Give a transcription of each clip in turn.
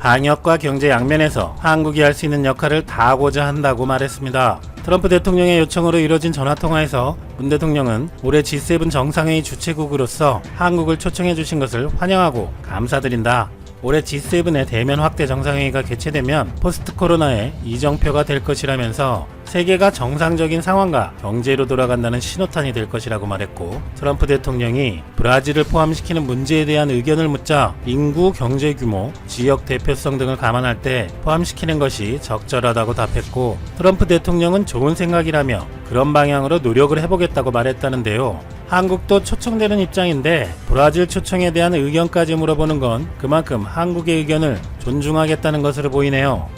방역과 경제 양면에서 한국이 할 수 있는 역할을 다하고자 한다고 말했습니다. 트럼프 대통령의 요청으로 이뤄진 전화통화에서 문 대통령은 올해 G7 정상회의 주최국으로서 한국을 초청해 주신 것을 환영하고 감사드린다. 올해 G7의 대면 확대 정상회의가 개최되면 포스트 코로나의 이정표가 될 것이라면서 세계가 정상적인 상황과 경제로 돌아간다는 신호탄이 될 것이라고 말했고, 트럼프 대통령이 브라질을 포함시키는 문제에 대한 의견을 묻자 인구, 경제 규모, 지역 대표성 등을 감안할 때 포함시키는 것이 적절하다고 답했고, 트럼프 대통령은 좋은 생각이라며 그런 방향으로 노력을 해보겠다고 말했다는데요. 한국도 초청되는 입장인데 브라질 초청에 대한 의견까지 물어보는 건 그만큼 한국의 의견을 존중하겠다는 것으로 보이네요.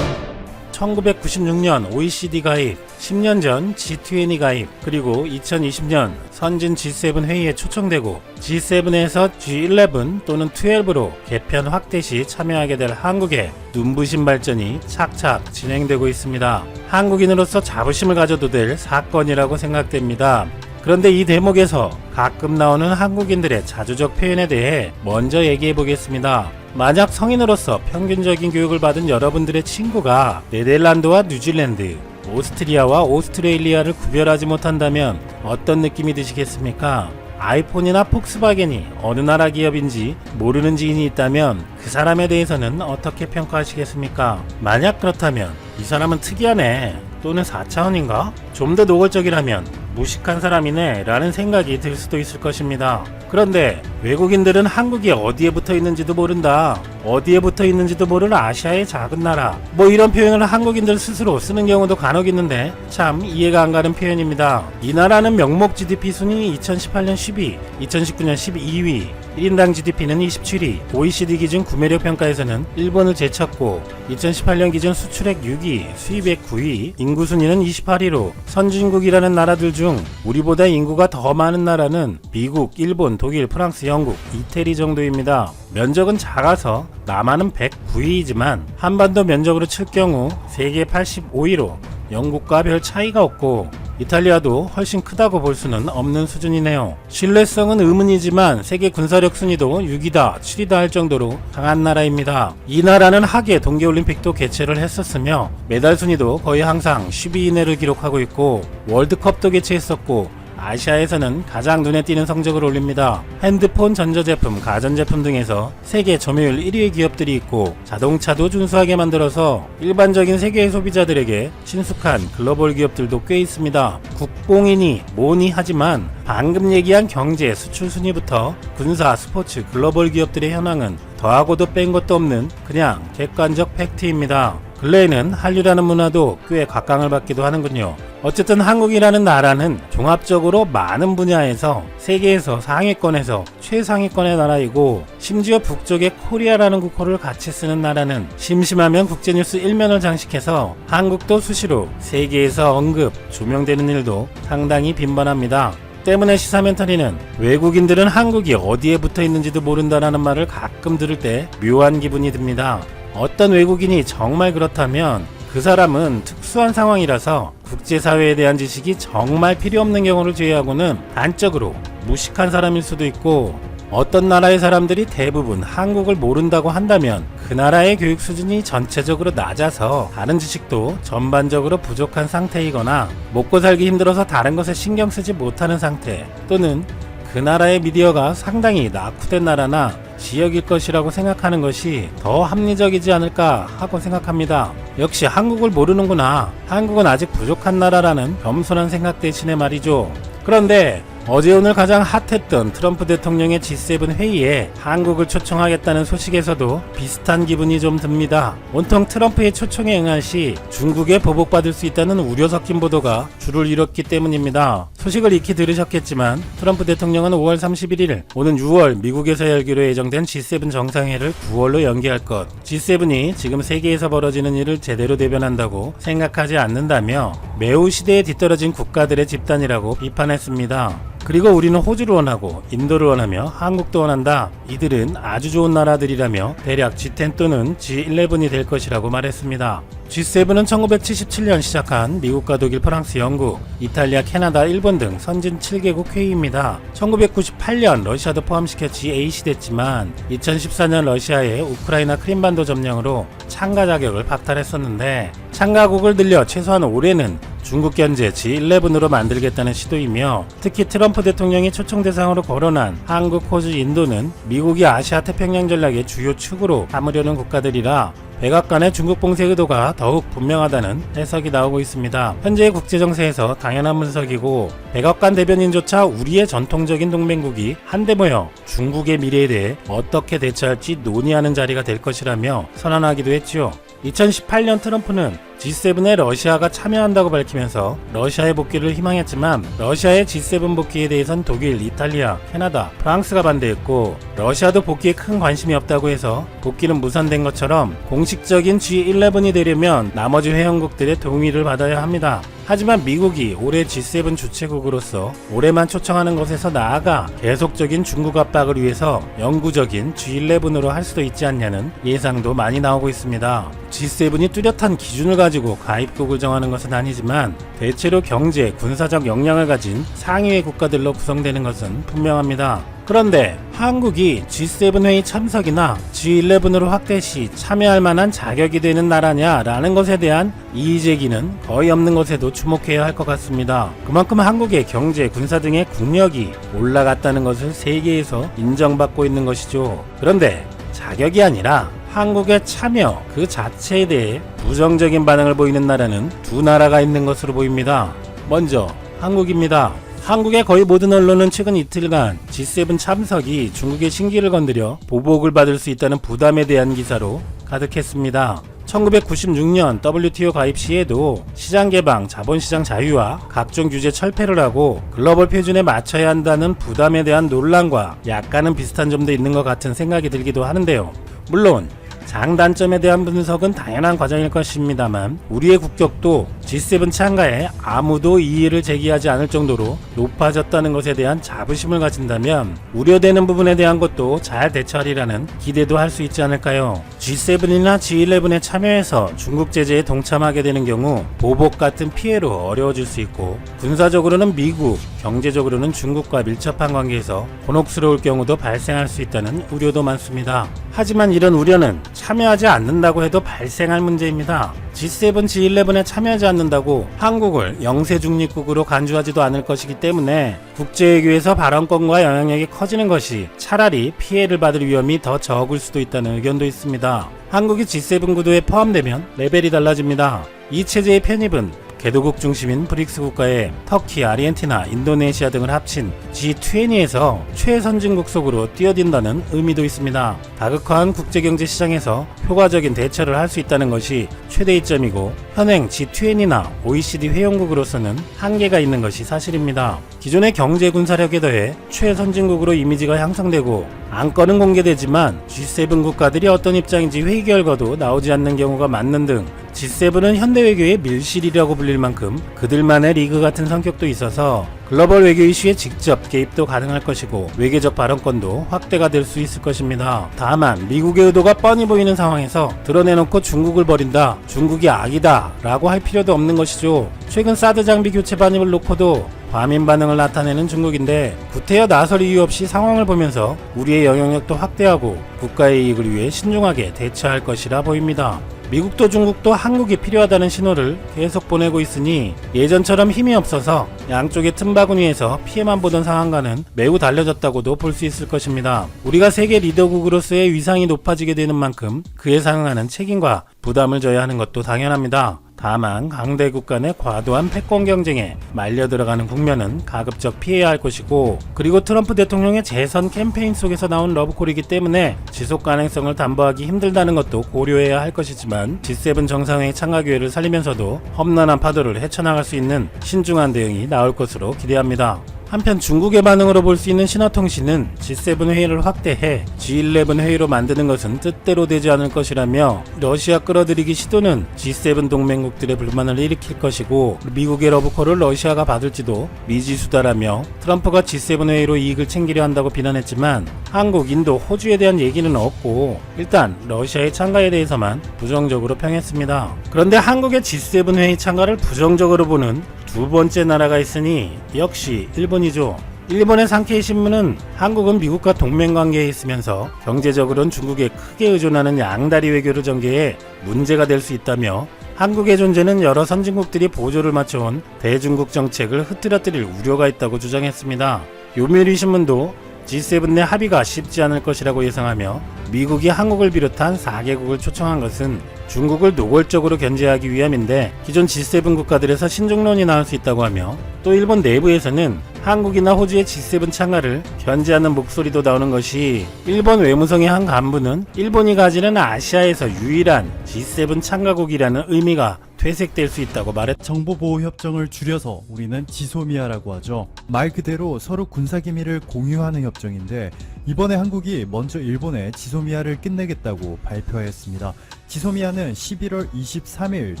1996년 OECD 가입, 10년 전 G20 가입, 그리고 2020년 선진 G7 회의에 초청되고 G7에서 G11 또는 12로 개편 확대 시 참여하게 될 한국의 눈부신 발전이 착착 진행되고 있습니다. 한국인으로서 자부심을 가져도 될 사건이라고 생각됩니다. 그런데 이 대목에서 가끔 나오는 한국인들의 자주적 표현에 대해 먼저 얘기해 보겠습니다. 만약 성인으로서 평균적인 교육을 받은 여러분들의 친구가 네덜란드와 뉴질랜드, 오스트리아와 오스트레일리아를 구별하지 못한다면 어떤 느낌이 드시겠습니까? 아이폰이나 폭스바겐이 어느 나라 기업인지 모르는 지인이 있다면 그 사람에 대해서는 어떻게 평가하시겠습니까? 만약 그렇다면 이 사람은 특이하네 또는 4차원인가? 좀 더 노골적이라면 무식한 사람이네 라는 생각이 들 수도 있을 것입니다. 그런데 외국인들은 한국이 어디에 붙어 있는지도 모른다, 어디에 붙어 있는지도 모를 아시아의 작은 나라, 뭐 이런 표현을 한국인들 스스로 쓰는 경우도 간혹 있는데 참 이해가 안 가는 표현입니다. 이 나라는 명목 GDP 순위 2018년 10위, 2019년 12위, 1인당 GDP는 27위, OECD 기준 구매력 평가에서는 일본을 제쳤고 2018년 기준 수출액 6위, 수입액 9위, 인구 순위는 28위로 선진국이라는 나라들 중 우리보다 인구가 더 많은 나라는 미국, 일본, 독일, 프랑스, 영국, 이태리 정도입니다. 면적은 작아서 남한은 109위이지만 한반도 면적으로 칠 경우 세계 85위로 영국과 별 차이가 없고 이탈리아도 훨씬 크다고 볼 수는 없는 수준이네요. 신뢰성은 의문이지만 세계 군사력 순위도 6위다, 7위다 할 정도로 강한 나라입니다. 이 나라는 하계 동계올림픽도 개최를 했었으며 메달 순위도 거의 항상 10위 이내를 기록하고 있고 월드컵도 개최했었고 아시아에서는 가장 눈에 띄는 성적을 올립니다. 핸드폰, 전자제품, 가전제품 등에서 세계 점유율 1위의 기업들이 있고 자동차도 준수하게 만들어서 일반적인 세계의 소비자들에게 친숙한 글로벌 기업들도 꽤 있습니다. 국뽕이니 뭐니 하지만 방금 얘기한 경제, 수출 순위부터 군사, 스포츠, 글로벌 기업들의 현황은 더하고도 뺀 것도 없는 그냥 객관적 팩트입니다. 근래에는 한류라는 문화도 꽤 각광을 받기도 하는군요. 어쨌든 한국이라는 나라는 종합적으로 많은 분야에서 세계에서 상위권에서 최상위권의 나라이고 심지어 북쪽에 코리아라는 국호를 같이 쓰는 나라는 심심하면 국제뉴스 1면을 장식해서 한국도 수시로 세계에서 언급, 조명되는 일도 상당히 빈번합니다. 때문에 시사멘터리는 외국인들은 한국이 어디에 붙어 있는지도 모른다라는 말을 가끔 들을 때 묘한 기분이 듭니다. 어떤 외국인이 정말 그렇다면 그 사람은 특수한 상황이라서 국제사회에 대한 지식이 정말 필요 없는 경우를 제외하고는 단적으로 무식한 사람일 수도 있고, 어떤 나라의 사람들이 대부분 한국을 모른다고 한다면 그 나라의 교육 수준이 전체적으로 낮아서 다른 지식도 전반적으로 부족한 상태이거나 먹고 살기 힘들어서 다른 것에 신경 쓰지 못하는 상태, 또는 그 나라의 미디어가 상당히 낙후된 나라나 지역일 것이라고 생각하는 것이 더 합리적이지 않을까 하고 생각합니다. 역시 한국을 모르는구나, 한국은 아직 부족한 나라라는 겸손한 생각 대신에 말이죠. 그런데 어제 오늘 가장 핫했던 트럼프 대통령의 G7 회의에 한국을 초청하겠다는 소식에서도 비슷한 기분이 좀 듭니다. 온통 트럼프의 초청에 응할 시 중국에 보복받을 수 있다는 우려 섞인 보도가 줄을 이뤘기 때문입니다. 소식을 익히 들으셨겠지만 트럼프 대통령은 5월 31일 오는 6월 미국에서 열기로 예정된 G7 정상회의를 9월로 연기할 것, G7이 지금 세계에서 벌어지는 일을 제대로 대변한다고 생각하지 않는다며 매우 시대에 뒤떨어진 국가들의 집단이라고 비판했습니다. 그리고 우리는 호주를 원하고 인도를 원하며 한국도 원한다. 이들은 아주 좋은 나라들이라며 대략 G10 또는 G11이 될 것이라고 말했습니다. G7은 1977년 시작한 미국과 독일, 프랑스, 영국, 이탈리아, 캐나다, 일본 등 선진 7개국 회의입니다. 1998년 러시아도 포함시켜 G8이 됐지만 2014년 러시아의 우크라이나 크림반도 점령으로 참가 자격을 박탈했었는데, 참가국을 늘려 최소한 올해는 중국 견제 G11으로 만들겠다는 시도이며, 특히 트럼프 대통령이 초청 대상으로 거론한 한국, 호주, 인도는 미국이 아시아 태평양 전략의 주요 축으로 삼으려는 국가들이라 백악관의 중국 봉쇄 의도가 더욱 분명하다는 해석이 나오고 있습니다. 현재의 국제정세에서 당연한 분석이고, 백악관 대변인조차 우리의 전통적인 동맹국이 한데 모여 중국의 미래에 대해 어떻게 대처할지 논의하는 자리가 될 것이라며 선언하기도 했지요. 2018년 트럼프는 G7에 러시아가 참여한다고 밝히면서 러시아의 복귀를 희망했지만, 러시아의 G7 복귀에 대해선 독일, 이탈리아, 캐나다, 프랑스가 반대했고, 러시아도 복귀에 큰 관심이 없다고 해서 복귀는 무산된 것처럼 공식적인 G11이 되려면 나머지 회원국들의 동의를 받아야 합니다. 하지만 미국이 올해 G7 주최국으로서 올해만 초청하는 것에서 나아가 계속적인 중국 압박을 위해서 영구적인 G11으로 할 수도 있지 않냐는 예상도 많이 나오고 있습니다. G7이 뚜렷한 기준을 가지고 가입국을 정하는 것은 아니지만 대체로 경제, 군사적 역량을 가진 상위의 국가들로 구성되는 것은 분명합니다. 그런데 한국이 G7 회의 참석이나 G11으로 확대 시 참여할 만한 자격이 되는 나라냐라는 것에 대한 이의제기는 거의 없는 것에도 주목해야 할 것 같습니다. 그만큼 한국의 경제, 군사 등의 국력이 올라갔다는 것을 세계에서 인정받고 있는 것이죠. 그런데 자격이 아니라 한국의 참여 그 자체에 대해 부정적인 반응을 보이는 나라는 두 나라가 있는 것으로 보입니다. 먼저 한국입니다. 한국의 거의 모든 언론은 최근 이틀간 G7 참석이 중국의 신기를 건드려 보복을 받을 수 있다는 부담에 대한 기사로 가득했습니다. 1996년 WTO 가입 시에도 시장 개방, 자본시장 자유화, 각종 규제 철폐를 하고 글로벌 표준에 맞춰야 한다는 부담에 대한 논란과 약간은 비슷한 점도 있는 것 같은 생각이 들기도 하는데요. 물론 장단점에 대한 분석은 당연한 과정일 것입니다만, 우리의 국격도 G7 참가에 아무도 이의를 제기하지 않을 정도로 높아졌다는 것에 대한 자부심을 가진다면 우려되는 부분에 대한 것도 잘 대처하리라는 기대도 할 수 있지 않을까요? G7이나 G11에 참여해서 중국 제재에 동참하게 되는 경우 보복 같은 피해로 어려워질 수 있고, 군사적으로는 미국, 경제적으로는 중국과 밀접한 관계에서 곤혹스러울 경우도 발생할 수 있다는 우려도 많습니다. 하지만 이런 우려는 참여하지 않는다고 해도 발생할 문제입니다. G7, G11에 참여하지 않는다고 한국을 영세 중립국으로 간주하지도 않을 것이기 때문에 국제외교에서 발언권과 영향력이 커지는 것이 차라리 피해를 받을 위험이 더 적을 수도 있다는 의견도 있습니다. 한국이 G7 구도에 포함되면 레벨이 달라집니다. 이 체제의 편입은 개도국 중심인 브릭스 국가에 터키, 아르헨티나, 인도네시아 등을 합친 G20에서 최선진국 속으로 뛰어든다는 의미도 있습니다. 다극화한 국제경제 시장에서 효과적인 대처를 할 수 있다는 것이 최대 이점이고, 현행 G20나 OECD 회원국으로서는 한계가 있는 것이 사실입니다. 기존의 경제 군사력에 더해 최선진국으로 이미지가 향상되고 안건은 공개되지만 G7 국가들이 어떤 입장인지 회의 결과도 나오지 않는 경우가 많는 등 G7은 현대 외교의 밀실이라고 불릴 만큼 그들만의 리그 같은 성격도 있어서 글로벌 외교 이슈에 직접 개입도 가능할 것이고 외교적 발언권도 확대가 될 수 있을 것입니다. 다만 미국의 의도가 뻔히 보이는 상황에서 드러내놓고 중국을 버린다, 중국이 악이다 라고 할 필요도 없는 것이죠. 최근 사드 장비 교체 반입을 놓고도 과민 반응을 나타내는 중국인데 구태여 나설 이유 없이 상황을 보면서 우리의 영향력도 확대하고 국가의 이익을 위해 신중하게 대처할 것이라 보입니다. 미국도 중국도 한국이 필요하다는 신호를 계속 보내고 있으니 예전처럼 힘이 없어서 양쪽의 틈바구니에서 피해만 보던 상황과는 매우 달라졌다고도 볼 수 있을 것입니다. 우리가 세계 리더국으로서의 위상이 높아지게 되는 만큼 그에 상응하는 책임과 부담을 져야 하는 것도 당연합니다. 다만 강대국 간의 과도한 패권 경쟁에 말려 들어가는 국면은 가급적 피해야 할 것이고, 그리고 트럼프 대통령의 재선 캠페인 속에서 나온 러브콜이기 때문에 지속 가능성을 담보하기 힘들다는 것도 고려해야 할 것이지만, G7 정상회의 참가 기회를 살리면서도 험난한 파도를 헤쳐나갈 수 있는 신중한 대응이 나올 것으로 기대합니다. 한편 중국의 반응으로 볼 수 있는 신화통신은 G7 회의를 확대해 G11 회의로 만드는 것은 뜻대로 되지 않을 것이라며 러시아 끌어들이기 시도는 G7 동맹국들의 불만을 일으킬 것이고 미국의 러브콜을 러시아가 받을지도 미지수다라며 트럼프가 G7 회의로 이익을 챙기려 한다고 비난했지만 한국, 인도, 호주에 대한 얘기는 없고 일단 러시아의 참가에 대해서만 부정적으로 평했습니다. 그런데 한국의 G7 회의 참가를 부정적으로 보는 두 번째 나라가 있으니 역시 일본이죠. 일본의 산케이 신문은 한국은 미국과 동맹관계에 있으면서 경제적으로는 중국에 크게 의존하는 양다리 외교를 전개해 문제가 될 수 있다며 한국의 존재는 여러 선진국들이 보조를 맞춰온 대중국 정책을 흐트러뜨릴 우려가 있다고 주장했습니다. 요미우리 신문도 G7 내 합의가 쉽지 않을 것이라고 예상하며 미국이 한국을 비롯한 4개국을 초청한 것은 중국을 노골적으로 견제하기 위함인데 기존 G7 국가들에서 신중론이 나올 수 있다고 하며 또 일본 내부에서는 한국이나 호주의 G7 참가를 견제하는 목소리도 나오는 것이 일본 외무성의 한 간부는 일본이 가지는 아시아에서 유일한 G7 참가국이라는 의미가 퇴색될 수 있다고 말했다. 정보보호협정을 줄여서 우리는 지소미아라고 하죠. 말 그대로 서로 군사기밀을 공유하는 협정인데 이번에 한국이 먼저 일본에 지소미아를 끝내겠다고 발표했습니다. 지소미아는 11월 23일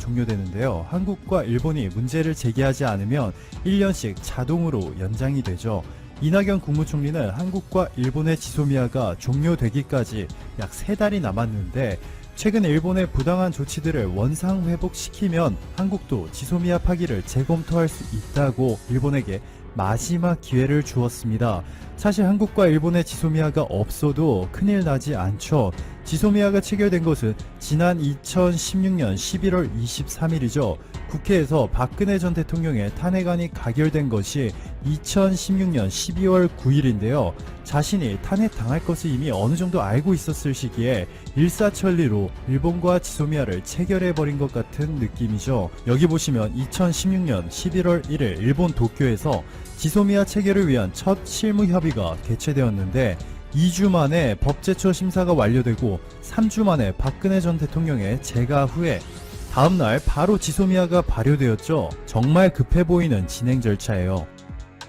종료되는데요. 한국과 일본이 문제를 제기하지 않으면 1년씩 자동으로 연장이 되죠. 이낙연 국무총리는 한국과 일본의 지소미아가 종료되기까지 약 3달이 남았는데 최근 일본의 부당한 조치들을 원상 회복시키면 한국도 지소미아 파기를 재검토할 수 있다고 일본에게 마지막 기회를 주었습니다. 사실 한국과 일본의 지소미아가 없어도 큰일 나지 않죠. 지소미아가 체결된 것은 지난 2016년 11월 23일이죠. 국회에서 박근혜 전 대통령의 탄핵안이 가결된 것이 2016년 12월 9일인데요. 자신이 탄핵당할 것을 이미 어느 정도 알고 있었을 시기에 일사천리로 일본과 지소미아를 체결해버린 것 같은 느낌이죠. 여기 보시면 2016년 11월 1일 일본 도쿄에서 지소미아 체결을 위한 첫 실무 협의가 개최되었는데 2주 만에 법제처 심사가 완료되고 3주 만에 박근혜 전 대통령의 재가 후에 다음날 바로 지소미아가 발효되었죠. 정말 급해 보이는 진행 절차예요.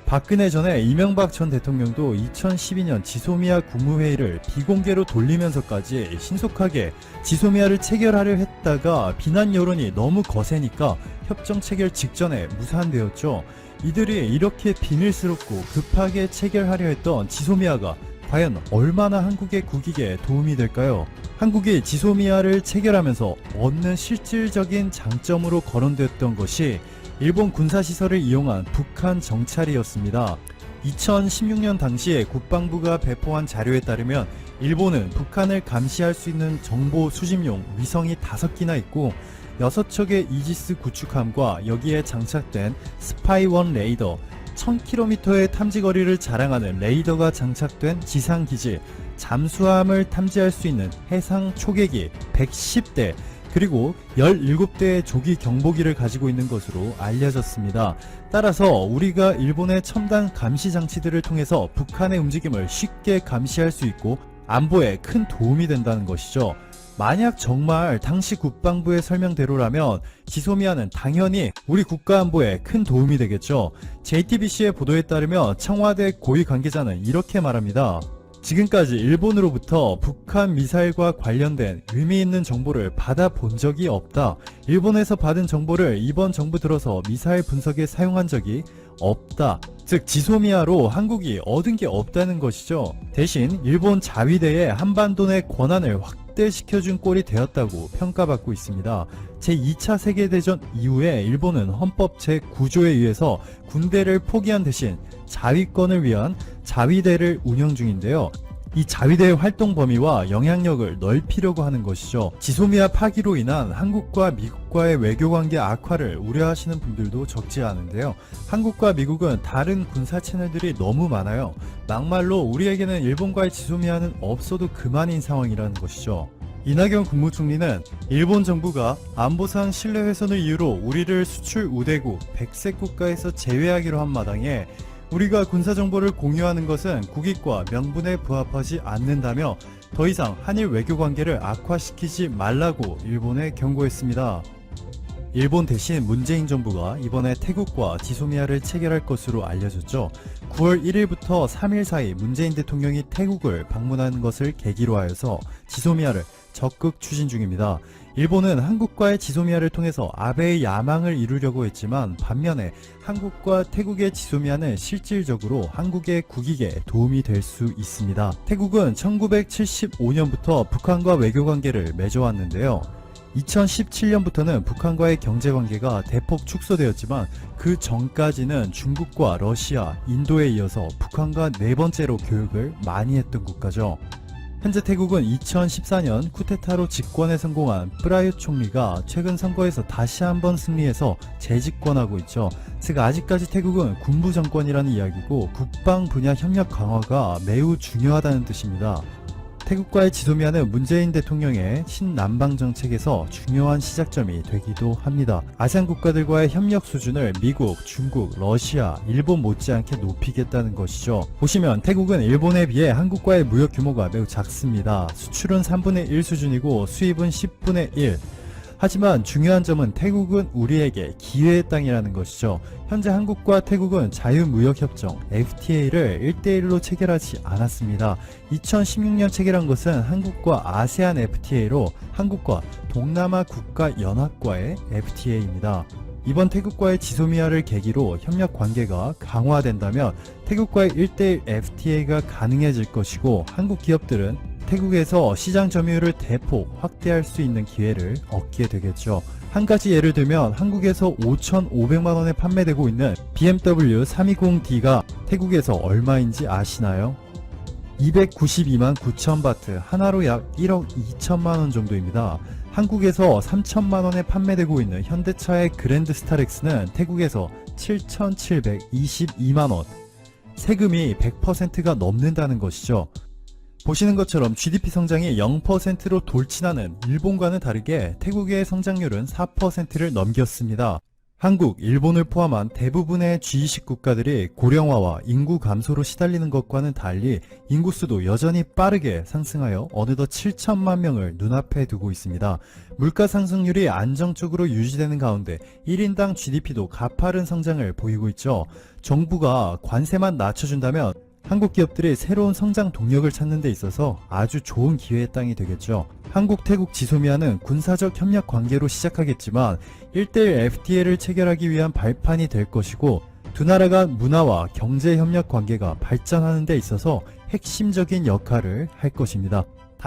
박근혜 전에 이명박 전 대통령도 2012년 지소미아 국무회의를 비공개로 돌리면서까지 신속하게 지소미아를 체결하려 했다가 비난 여론이 너무 거세니까 협정 체결 직전에 무산되었죠. 이들이 이렇게 비밀스럽고 급하게 체결하려 했던 지소미아가 과연 얼마나 한국의 국익에 도움이 될까요? 한국이 지소미아를 체결하면서 얻는 실질적인 장점으로 거론됐던 것이 일본 군사시설을 이용한 북한 정찰이었습니다. 2016년 당시에 국방부가 배포한 자료에 따르면 일본은 북한을 감시할 수 있는 정보 수집용 위성이 5기나 있고 6척의 이지스 구축함과 여기에 장착된 스파이1 레이더, 1000km의 탐지거리를 자랑하는 레이더가 장착된 지상기지, 잠수함을 탐지할 수 있는 해상 초계기 110대, 그리고 17대의 조기 경보기를 가지고 있는 것으로 알려졌습니다. 따라서 우리가 일본의 첨단 감시 장치들을 통해서 북한의 움직임을 쉽게 감시할 수 있고 안보에 큰 도움이 된다는 것이죠. 만약 정말 당시 국방부의 설명대로라면 지소미아는 당연히 우리 국가안보에 큰 도움이 되겠죠. JTBC의 보도에 따르면 청와대 고위 관계자는 이렇게 말합니다. 지금까지 일본으로부터 북한 미사일과 관련된 의미 있는 정보를 받아본 적이 없다. 일본에서 받은 정보를 이번 정부 들어서 미사일 분석에 사용한 적이 없다. 즉 지소미아로 한국이 얻은 게 없다는 것이죠. 대신 일본 자위대의 한반도 내 권한을 확대시켜준 꼴이 되었다고 평가받고 있습니다. 제2차 세계대전 이후에 일본은 헌법 제9조에 의해서 군대를 포기한 대신 자위권을 위한 자위대를 운영 중인데요. 이 자위대의 활동 범위와 영향력을 넓히려고 하는 것이죠. 지소미아 파기로 인한 한국과 미국과의 외교관계 악화를 우려하시는 분들도 적지 않은데요. 한국과 미국은 다른 군사 채널들이 너무 많아요. 막말로 우리에게는 일본과의 지소미아는 없어도 그만인 상황이라는 것이죠. 이낙연 국무총리는 일본 정부가 안보상 신뢰훼손을 이유로 우리를 수출 우대국 100색 국가에서 제외하기로 한 마당에 우리가 군사정보를 공유하는 것은 국익과 명분에 부합하지 않는다며 더 이상 한일 외교관계를 악화시키지 말라고 일본에 경고했습니다. 일본 대신 문재인 정부가 이번에 태국과 지소미아를 체결할 것으로 알려졌죠. 9월 1일부터 3일 사이 문재인 대통령이 태국을 방문하는 것을 계기로 하여서 지소미아를 적극 추진 중입니다. 일본은 한국과의 지소미아를 통해서 아베의 야망을 이루려고 했지만 반면에 한국과 태국의 지소미아는 실질적으로 한국의 국익에 도움이 될 수 있습니다. 태국은 1975년부터 북한과 외교관계를 맺어왔는데요. 2017년부터는 북한과의 경제관계가 대폭 축소되었지만 그 전까지는 중국과 러시아, 인도에 이어서 북한과 네 번째로 교육을 많이 했던 국가죠. 현재 태국은 2014년 쿠데타로 직권에 성공한 프라윕 총리가 최근 선거에서 다시 한번 승리해서 재집권하고 있죠. 즉 아직까지 태국은 군부 정권이라는 이야기고 국방 분야 협력 강화가 매우 중요하다는 뜻입니다. 태국과의 지소미아는 문재인 대통령의 신남방 정책에서 중요한 시작점이 되기도 합니다. 아세안 국가들과의 협력 수준을 미국, 중국, 러시아, 일본 못지않게 높이겠다는 것이죠. 보시면 태국은 일본에 비해 한국과의 무역 규모가 매우 작습니다. 수출은 3분의 1 수준이고 수입은 10분의 1. 하지만 중요한 점은 태국은 우리에게 기회의 땅이라는 것이죠. 현재 한국과 태국은 자유무역협정 FTA를 1대1로 체결하지 않았습니다. 2016년 체결한 것은 한국과 아세안 FTA로 한국과 동남아 국가연합과의 FTA입니다. 이번 태국과의 지소미아를 계기로 협력 관계가 강화된다면 태국과의 1대1 FTA가 가능해질 것이고 한국 기업들은 태국에서 시장 점유율을 대폭 확대할 수 있는 기회를 얻게 되겠죠. 한 가지 예를 들면 한국에서 5,500만원에 판매되고 있는 BMW 320D가 태국에서 얼마인지 아시나요? 292만 9천 바트, 하나로 약 1억 2천만원 정도입니다. 한국에서 3천만원에 판매되고 있는 현대차의 그랜드 스타렉스는 태국에서 7,722만원, 세금이 100%가 넘는다는 것이죠. 보시는 것처럼 GDP 성장이 0%로 돌진하는 일본과는 다르게 태국의 성장률은 4%를 넘겼습니다. 한국, 일본을 포함한 대부분의 G20 국가들이 고령화와 인구 감소로 시달리는 것과는 달리 인구수도 여전히 빠르게 상승하여 어느덧 7천만 명을 눈앞에 두고 있습니다. 물가 상승률이 안정적으로 유지되는 가운데 1인당 GDP도 가파른 성장을 보이고 있죠. 정부가 관세만 낮춰준다면 한국 기업들이 새로운 성장 동력을 찾는 데 있어서 아주 좋은 기회의 땅이 되겠죠. 한국, 태국, 지소미아는 군사적 협력 관계로 시작하겠지만 1대1 FTA를 체결하기 위한 발판이 될 것이고 두 나라가 문화와 경제 협력 관계가 발전하는 데 있어서 핵심적인 역할을 할 것입니다.